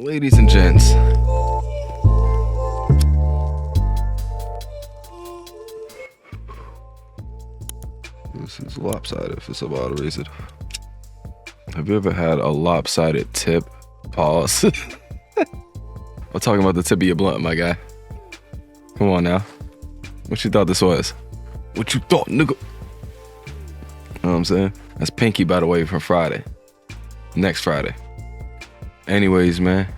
Ladies and gents, this is lopsided if it's about a reason. Have you ever had a lopsided tip? Pause. I'm talking about the tip of your blunt, my guy. Come on now. What you thought this was? What you thought, nigga? You know what I'm saying? That's Pinky, by the way, from Friday. Next Friday. Anyways, man.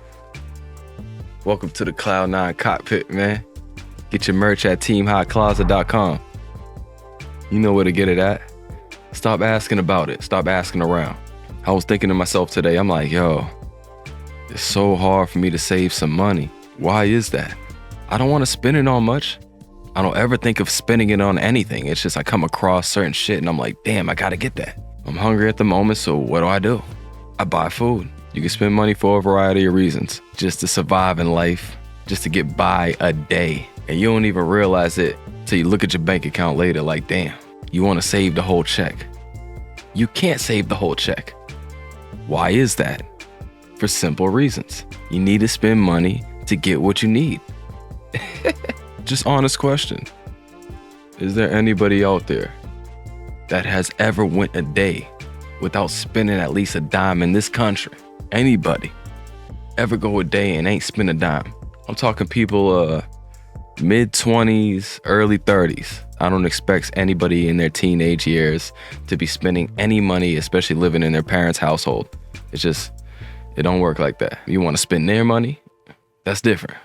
Welcome to the Cloud9 cockpit, man. Get your merch at teamhotcloset.com. You know where to get it at. Stop asking about it. Stop asking around. I was thinking to myself today, I'm like, yo, it's so hard for me to save some money. Why is that? I don't want to spend it on much. I don't ever think of spending it on anything. It's just I come across certain shit and I'm like, damn, I gotta get that. I'm hungry at the moment, so what do? I buy food. You can spend money for a variety of reasons. Just to survive in life, just to get by a day. And you don't even realize it till you look at your bank account later like, damn, you want to save the whole check. You can't save the whole check. Why is that? For simple reasons. You need to spend money to get what you need. Just honest question. Is there anybody out there that has ever went a day without spending at least a dime in this country? Anybody ever go a day and ain't spend a dime? I'm talking people mid-20s, early 30s. I don't expect anybody in their teenage years to be spending any money, especially living in their parents' household. It's just, it don't work like that. You want to spend their money? That's different.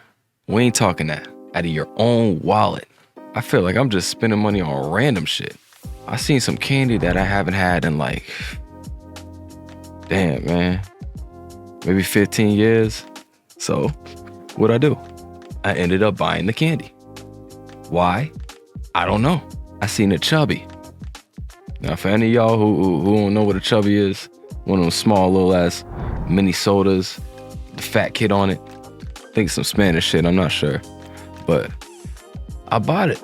We ain't talking that. Out of your own wallet. I feel like I'm just spending money on random shit. I seen some candy that I haven't had in like, damn, man, maybe 15 years. So what'd I do? I ended up buying the candy. Why? I don't know. I seen a Chubby. Now, for any of y'all who don't know what a Chubby is, one of those small little ass mini sodas, the fat kid on it. I think it's some Spanish shit, I'm not sure. But I bought it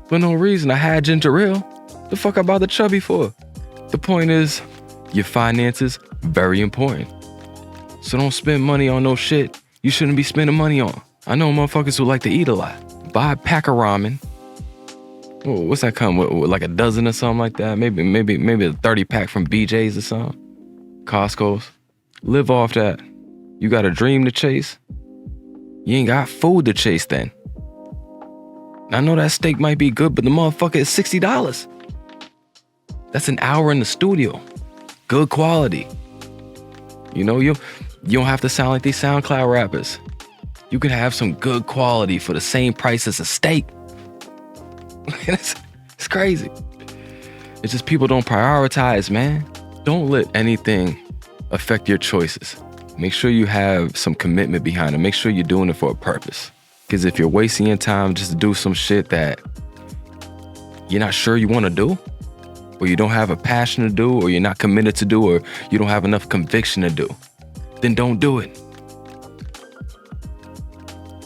for no reason. I had ginger ale. The fuck I bought the Chubby for? The point is, your finances, very important. So don't spend money on no shit you shouldn't be spending money on. I know motherfuckers who like to eat a lot. Buy a pack of ramen. Whoa, what's that come with? Like a dozen or something like that? Maybe a 30 pack from BJ's or something. Costco's. Live off that. You got a dream to chase? You ain't got food to chase then. I know that steak might be good, but the motherfucker is $60. That's an hour in the studio. Good quality. You know, you don't have to sound like these SoundCloud rappers. You can have some good quality for the same price as a steak. It's crazy. It's just people don't prioritize, man. Don't let anything affect your choices. Make sure you have some commitment behind it. Make sure you're doing it for a purpose. Because if you're wasting your time just to do some shit that you're not sure you want to do, or you don't have a passion to do, or you're not committed to do, or you don't have enough conviction to do, then don't do it.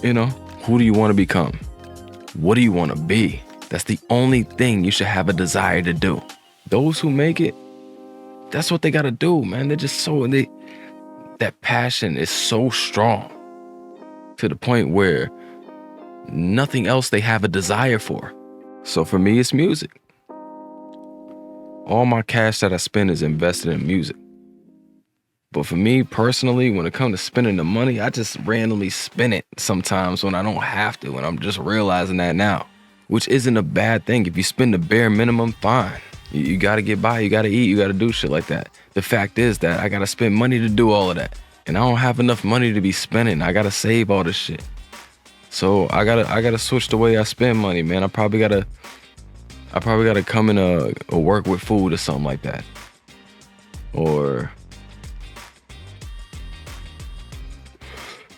You know, who do you want to become? What do you want to be? That's the only thing you should have a desire to do. Those who make it, that's what they got to do, man. They're just so, that passion is so strong to the point where nothing else they have a desire for. So for me, it's music. All my cash that I spend is invested in music. But for me personally, when it comes to spending the money, I just randomly spend it sometimes when I don't have to, and I'm just realizing that now, which isn't a bad thing. If you spend the bare minimum, fine. You gotta get by, you gotta eat, you gotta do shit like that. The fact is that I gotta spend money to do all of that. And I don't have enough money to be spending. I gotta save all this shit. So I gotta switch the way I spend money, man. I probably gotta come in a work with food or something like that. Or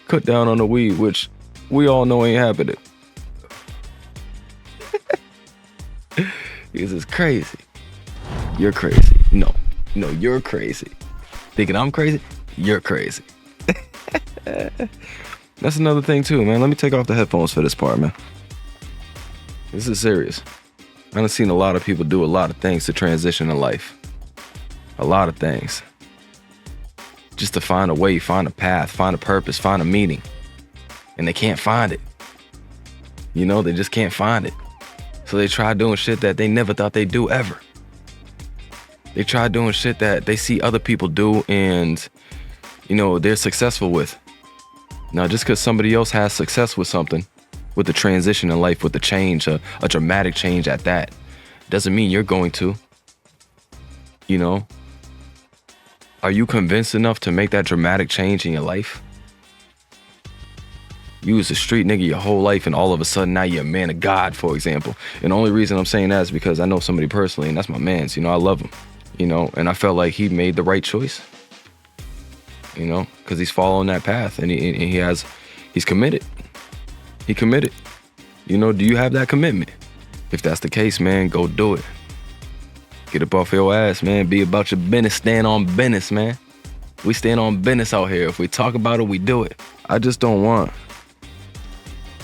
cut down on the weed, which we all know ain't happening. This is crazy. You're crazy. No, you're crazy. Thinking I'm crazy? You're crazy. That's another thing too, man. Let me take off the headphones for this part, man. This is serious. I've seen a lot of people do a lot of things to transition in life. A lot of things. just to find a way, find a path, find a purpose, find a meaning. And they can't find it. You know, they just can't find it. So they try doing shit that they never thought they'd do ever. They try doing shit that they see other people do and, you know, they're successful with. Now, just because somebody else has success with something, with the transition in life, with the change, a dramatic change at that, doesn't mean you're going to. You know? Are you convinced enough to make that dramatic change in your life? You was a street nigga your whole life and all of a sudden now you're a man of God, for example. And the only reason I'm saying that is because I know somebody personally and that's my man's, you know, I love him, you know, and I felt like he made the right choice, you know, because he's following that path and he's committed. He committed. You know, do you have that commitment? If that's the case, man, go do it. Get up off your ass, man. Be about your business. Stand on business, man. We stand on business out here. If we talk about it, we do it. I just don't want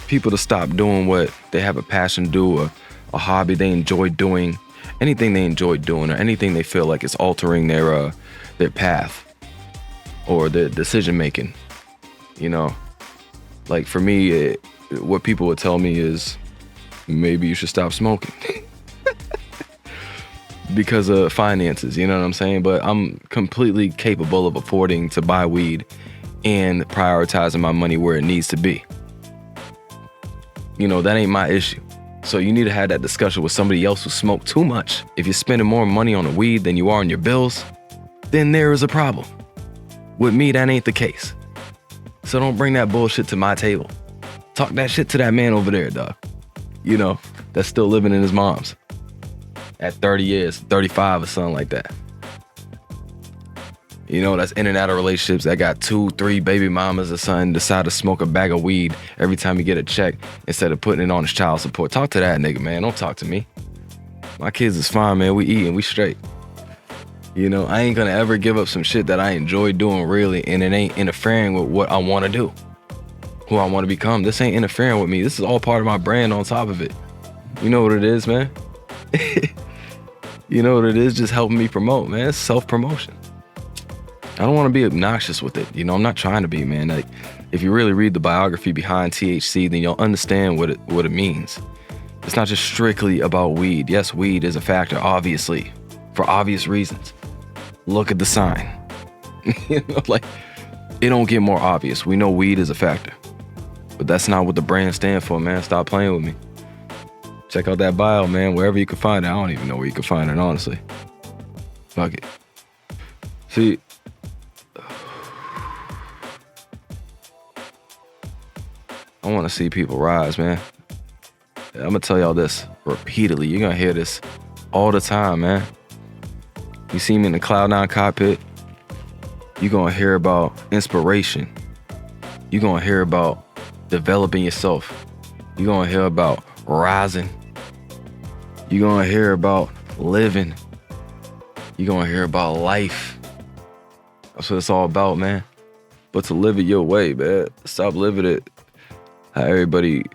people to stop doing what they have a passion to do, or a hobby they enjoy doing, anything they enjoy doing, or anything they feel like is altering their path or their decision making. You know, like for me, what people would tell me is maybe you should stop smoking. Because of finances, you know what I'm saying? But I'm completely capable of affording to buy weed and prioritizing my money where it needs to be. You know, that ain't my issue. So you need to have that discussion with somebody else who smoked too much. If you're spending more money on the weed than you are on your bills, then there is a problem. With me, that ain't the case. So don't bring that bullshit to my table. Talk that shit to that man over there, dog. You know, that's still living in his mom's. At 30 years, 35 or something like that. You know, that's in and out of relationships that got 2-3 baby mamas or something, decide to smoke a bag of weed every time you get a check instead of putting it on his child support. Talk to that nigga, man. Don't talk to me. My kids is fine, man. We eating, we straight. You know, I ain't gonna ever give up some shit that I enjoy doing really, and it ain't interfering with what I wanna do, who I wanna become. This ain't interfering with me. This is all part of my brand on top of it. You know what it is, man? You know what it is? Just helping me promote, man. It's self-promotion. I don't want to be obnoxious with it. You know, I'm not trying to be, man. Like, if you really read the biography behind THC, then you'll understand what it means. It's not just strictly about weed. Yes, weed is a factor, obviously, for obvious reasons. Look at the sign. You know, like, it don't get more obvious. We know weed is a factor. But that's not what the brand stands for, man. Stop playing with me. Check out that bio, man, wherever you can find it. I don't even know where you can find it, honestly. Fuck it. See, I want to see people rise, man. I'm going to tell y'all this repeatedly. You're going to hear this all the time, man. You see me in the Cloud9 cockpit, you're going to hear about inspiration. You're going to hear about developing yourself. You're going to hear about rising. You're gonna hear about living. You're gonna hear about life. That's what it's all about, man. But to live it your way, man. Stop living it how everybody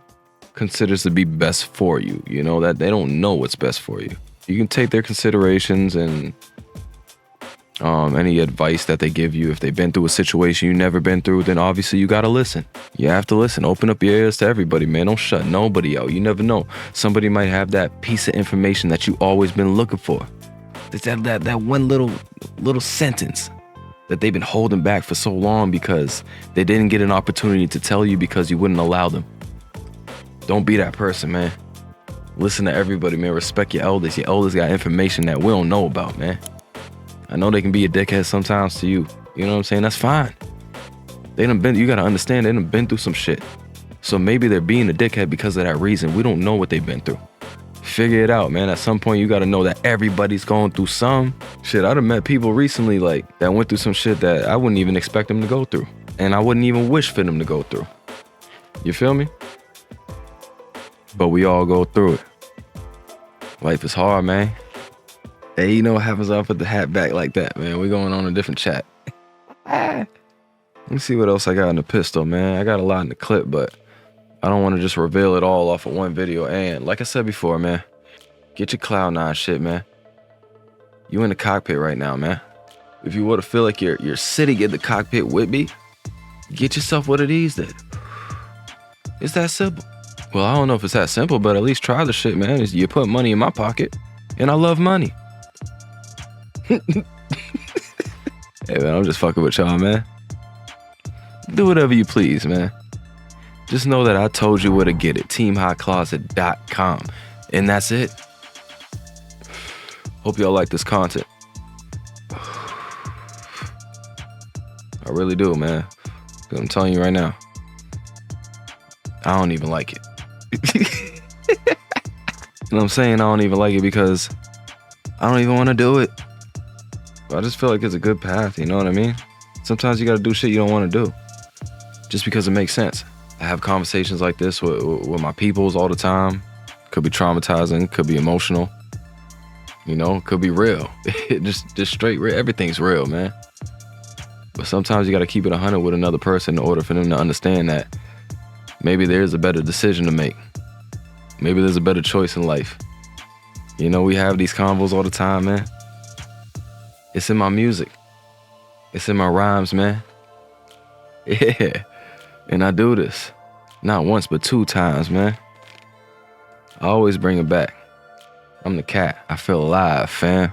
considers to be best for you. You know, that they don't know what's best for you. You can take their considerations and any advice that they give you. If they've been through a situation you've never been through, then obviously you gotta listen. You have to listen. Open up your ears to everybody, man. Don't shut nobody out. You never know. Somebody might have that piece of information that you always been looking for. It's that one little sentence that they've been holding back for so long because they didn't get an opportunity to tell you because you wouldn't allow them. Don't be that person, man. Listen to everybody, man. Respect your elders. Your elders got information that we don't know about, man. I know they can be a dickhead sometimes to you. You know what I'm saying? That's fine. You gotta understand, they done been through some shit. So maybe they're being a dickhead because of that reason. We don't know what they've been through. Figure it out, man. At some point, you gotta know that everybody's going through some shit. I done met people recently, like, that went through some shit that I wouldn't even expect them to go through. And I wouldn't even wish for them to go through. You feel me? But we all go through it. Life is hard, man. Hey, you know what happens when I put the hat back like that, man? We're going on a different chat. Let me see what else I got in the pistol, man. I got a lot in the clip, but I don't want to just reveal it all off of one video. And like I said before, man, get your Cloud9 shit, man. You in the cockpit right now, man. If you want to feel like you're sitting in the cockpit with me, get yourself one of these then. It's that simple. Well, I don't know if it's that simple, but at least try the shit, man. You put money in my pocket, and I love money. Hey, man, I'm just fucking with y'all, man. Do whatever you please, man. Just know that I told you where to get it. TeamHotCloset.com. And that's it. Hope y'all like this content. I really do, man. 'Cause I'm telling you right now, I don't even like it. You know what I'm saying? I don't even like it because I don't even want to do it. I just feel like it's a good path, you know what I mean? Sometimes you gotta do shit you don't want to do just because it makes sense. I have conversations like this with my peoples all the time. Could be traumatizing, could be emotional, you know, could be real. just straight real. Everything's real, man. But sometimes you gotta keep it 100 with another person in order for them to understand that maybe there's a better decision to make. Maybe there's a better choice in life. You know, we have these convos all the time, man. It's in my music. It's in my rhymes, man. Yeah. And I do this. Not once, but 2 times, man. I always bring it back. I'm the cat. I feel alive, fam.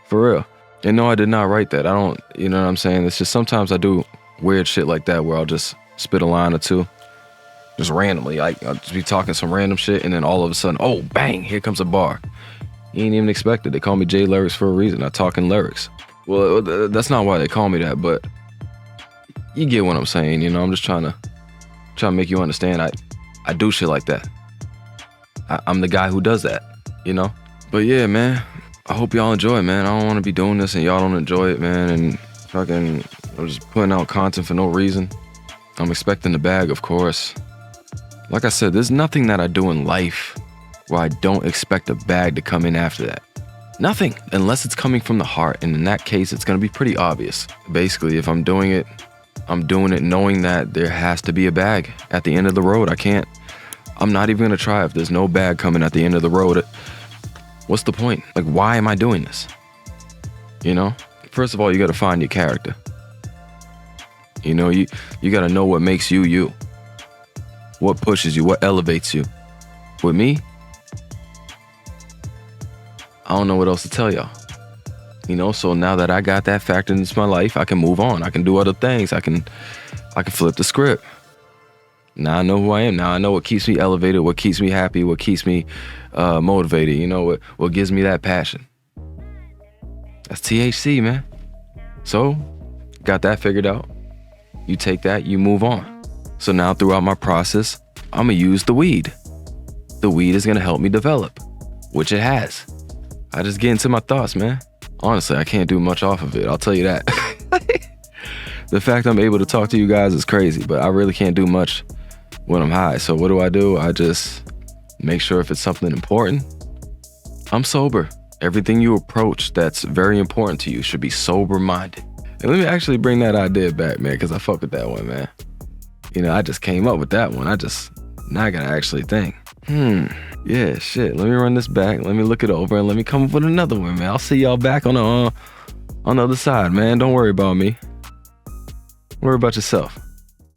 For real. And no, I did not write that. I don't, you know what I'm saying? It's just sometimes I do weird shit like that where I'll just spit a line or two. Just randomly. I'll just be talking some random shit and then all of a sudden, oh, bang, here comes a bar. You ain't even expect it. They call me J Lyrix for a reason. I talk in lyrics. Well, that's not why they call me that, but you get what I'm saying, you know? I'm just trying to make you understand I do shit like that. I'm the guy who does that, you know? But yeah, man, I hope y'all enjoy it, man. I don't want to be doing this and y'all don't enjoy it, man. And fucking, I'm just putting out content for no reason. I'm expecting the bag, of course. Like I said, there's nothing that I do in life where I don't expect a bag to come in after that. Nothing, unless it's coming from the heart. And in that case, it's gonna be pretty obvious. Basically, if I'm doing it knowing that there has to be a bag at the end of the road. I'm not even gonna try if there's no bag coming at the end of the road. What's the point? Like, why am I doing this? You know? First of all, you gotta find your character. You know, you gotta know what makes you you. What pushes you, what elevates you. With me, I don't know what else to tell y'all. You know, so now that I got that factored into my life, I can move on. I can do other things. I can flip the script. Now I know who I am. Now I know what keeps me elevated, what keeps me happy, what keeps me motivated. You know, what gives me that passion. That's THC, man. So, got that figured out. You take that, you move on. So now throughout my process, I'm gonna use the weed. The weed is gonna help me develop, which it has. I just get into my thoughts, man. Honestly, I can't do much off of it, I'll tell you that. The fact I'm able to talk to you guys is crazy, but I really can't do much when I'm high. So what do? I just make sure if it's something important, I'm sober. Everything you approach that's very important to you should be sober-minded. And let me actually bring that idea back, man, because I fuck with that one, man. You know, I just came up with that one. Now I gotta actually think. Yeah, shit. Let me run this back. Let me look it over and let me come up with another one, man. I'll see y'all back on the other side, man. Don't worry about me. Worry about yourself.